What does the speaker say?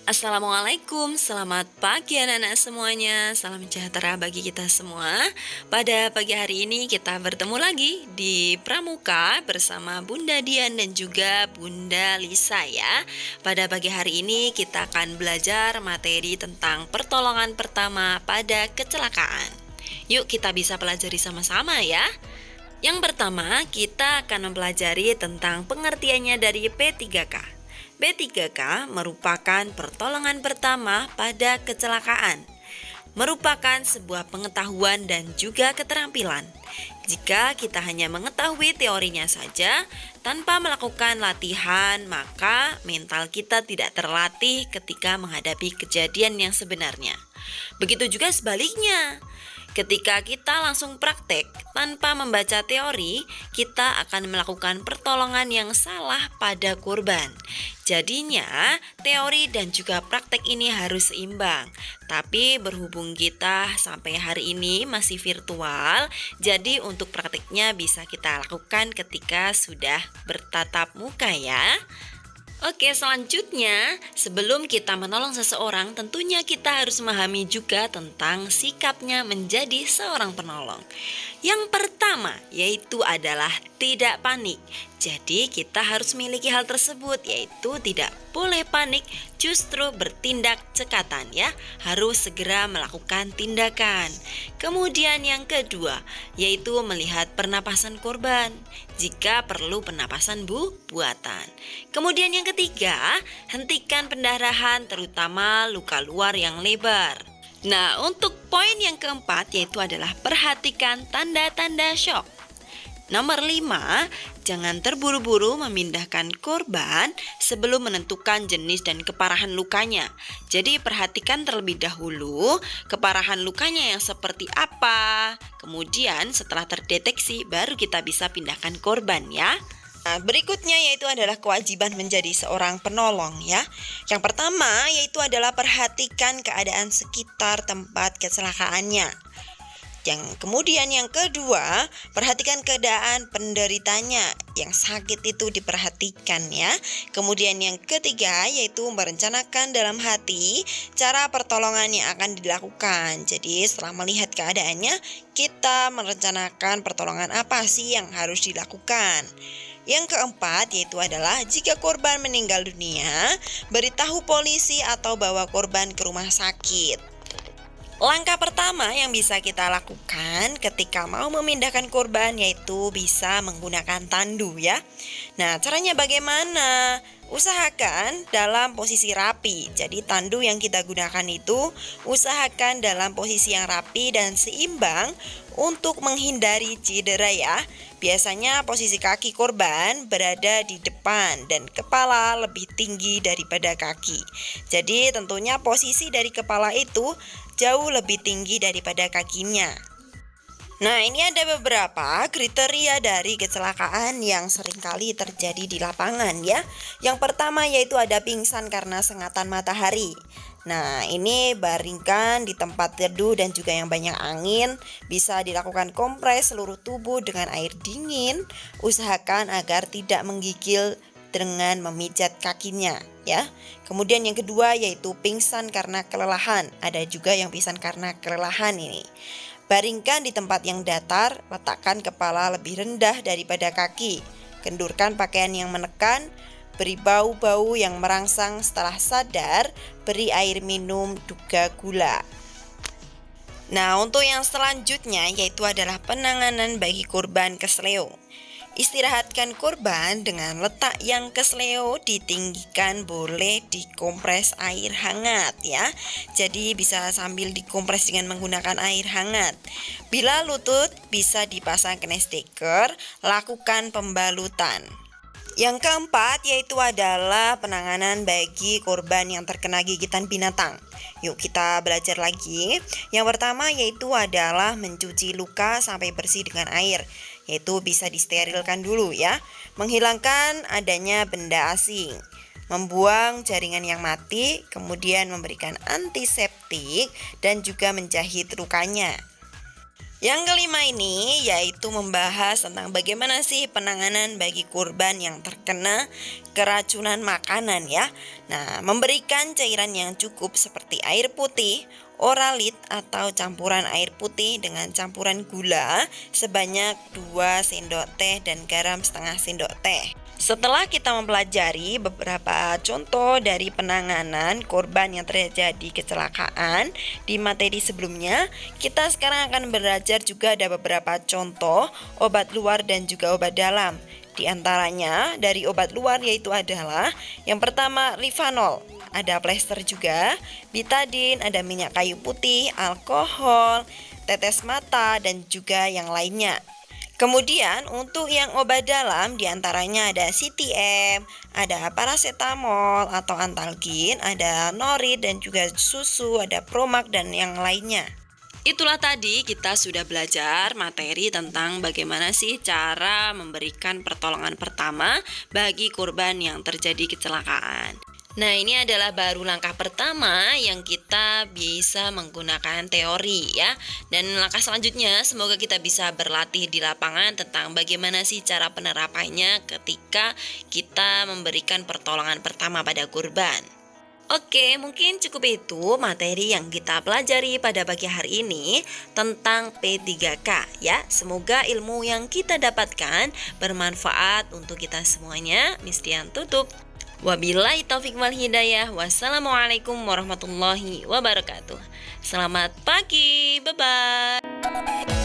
Assalamualaikum, selamat pagi anak-anak semuanya. Salam sejahtera bagi kita semua. Pada pagi hari ini kita bertemu lagi di Pramuka bersama Bunda Dian dan juga Bunda Lisa ya. Pada pagi hari ini kita akan belajar materi tentang pertolongan pertama pada kecelakaan. Yuk kita bisa pelajari sama-sama ya. Yang pertama, kita akan mempelajari tentang pengertiannya dari P3K. P3K merupakan pertolongan pertama pada kecelakaan. Merupakan sebuah pengetahuan dan juga keterampilan. Jika kita hanya mengetahui teorinya saja, tanpa melakukan latihan, maka mental kita tidak terlatih ketika menghadapi kejadian yang sebenarnya. Begitu juga sebaliknya. Ketika kita langsung praktek tanpa membaca teori, kita akan melakukan pertolongan yang salah pada korban. Jadinya, teori dan juga praktek ini harus seimbang. Tapi berhubung kita sampai hari ini masih virtual, jadi untuk prakteknya bisa kita lakukan ketika sudah bertatap muka ya. Oke, selanjutnya, sebelum kita menolong seseorang, tentunya kita harus memahami juga tentang sikapnya menjadi seorang penolong. Yang pertama, yaitu adalah tidak panik. Jadi, kita harus memiliki hal tersebut, yaitu tidak boleh panik, justru bertindak cekatan ya. Harus segera melakukan tindakan. Kemudian yang kedua, yaitu melihat pernapasan korban. Jika perlu pernapasan buatan. Kemudian yang ketiga, hentikan pendarahan terutama luka luar yang lebar. Nah, untuk poin yang keempat yaitu adalah perhatikan tanda-tanda syok. Nomor 5, jangan terburu-buru memindahkan korban sebelum menentukan jenis dan keparahan lukanya. Jadi perhatikan terlebih dahulu keparahan lukanya yang seperti apa. Kemudian setelah terdeteksi baru kita bisa pindahkan korban ya. Nah, berikutnya yaitu adalah kewajiban menjadi seorang penolong ya. Yang pertama yaitu adalah perhatikan keadaan sekitar tempat kecelakaannya. Kemudian yang kedua, perhatikan keadaan penderitanya. Yang sakit itu diperhatikan ya. Kemudian yang ketiga yaitu merencanakan dalam hati cara pertolongan yang akan dilakukan. Jadi setelah melihat keadaannya, kita merencanakan pertolongan apa sih yang harus dilakukan. Yang keempat yaitu adalah jika korban meninggal dunia, beritahu polisi atau bawa korban ke rumah sakit. Langkah pertama yang bisa kita lakukan ketika mau memindahkan korban yaitu bisa menggunakan tandu ya. Nah, caranya bagaimana? Usahakan dalam posisi rapi. Jadi tandu yang kita gunakan itu usahakan dalam posisi yang rapi dan seimbang untuk menghindari cedera ya. Biasanya posisi kaki korban berada di depan dan kepala lebih tinggi daripada kaki. Jadi tentunya posisi dari kepala itu jauh lebih tinggi daripada kakinya. Nah, ini ada beberapa kriteria dari kecelakaan yang seringkali terjadi di lapangan ya. Yang pertama yaitu ada pingsan karena sengatan matahari. Nah, ini baringkan di tempat teduh dan juga yang banyak angin. Bisa dilakukan kompres seluruh tubuh dengan air dingin. Usahakan agar tidak menggigil dengan memijat kakinya ya. Kemudian yang kedua yaitu pingsan karena kelelahan. Ada juga yang pingsan karena kelelahan ini. Baringkan di tempat yang datar, letakkan kepala lebih rendah daripada kaki. Kendurkan pakaian yang menekan, beri bau-bau yang merangsang. Setelah sadar, beri air minum juga gula. Nah, untuk yang selanjutnya yaitu adalah penanganan bagi korban kesleo. Istirahatkan korban dengan letak yang kesleo ditinggikan, boleh dikompres air hangat ya. Jadi bisa sambil dikompres dengan menggunakan air hangat. Bila lutut bisa dipasang knesteker, lakukan pembalutan. Yang keempat yaitu adalah penanganan bagi korban yang terkena gigitan binatang. Yuk kita belajar lagi. Yang pertama yaitu adalah mencuci luka sampai bersih dengan air. Yaitu bisa disterilkan dulu ya. Menghilangkan adanya benda asing. Membuang jaringan yang mati, kemudian memberikan antiseptik dan juga menjahit lukanya. Yang kelima ini yaitu membahas tentang bagaimana sih penanganan bagi korban yang terkena keracunan makanan ya. Nah, memberikan cairan yang cukup seperti air putih, oralit atau campuran air putih dengan campuran gula sebanyak 2 sendok teh dan garam setengah sendok teh. Setelah kita mempelajari beberapa contoh dari penanganan korban yang terjadi kecelakaan di materi sebelumnya, kita sekarang akan belajar juga ada beberapa contoh obat luar dan juga obat dalam. Di antaranya dari obat luar yaitu adalah yang pertama Livanol, ada plester juga, betadine, ada minyak kayu putih, alkohol, tetes mata dan juga yang lainnya. Kemudian untuk yang obat dalam diantaranya ada CTM, ada paracetamol atau antalgin, ada norid dan juga susu, ada promak dan yang lainnya. Itulah tadi kita sudah belajar materi tentang bagaimana sih cara memberikan pertolongan pertama bagi korban yang terjadi kecelakaan. Nah, ini adalah baru langkah pertama yang kita bisa menggunakan teori ya. Dan langkah selanjutnya semoga kita bisa berlatih di lapangan tentang bagaimana sih cara penerapannya ketika kita memberikan pertolongan pertama pada korban. Oke, mungkin cukup itu materi yang kita pelajari pada pagi hari ini tentang P3K ya. Semoga ilmu yang kita dapatkan bermanfaat untuk kita semuanya. Miss Dian tutup. Wabillahi taufiq wal hidayah. Wassalamualaikum warahmatullahi wabarakatuh. Selamat pagi. Bye-bye.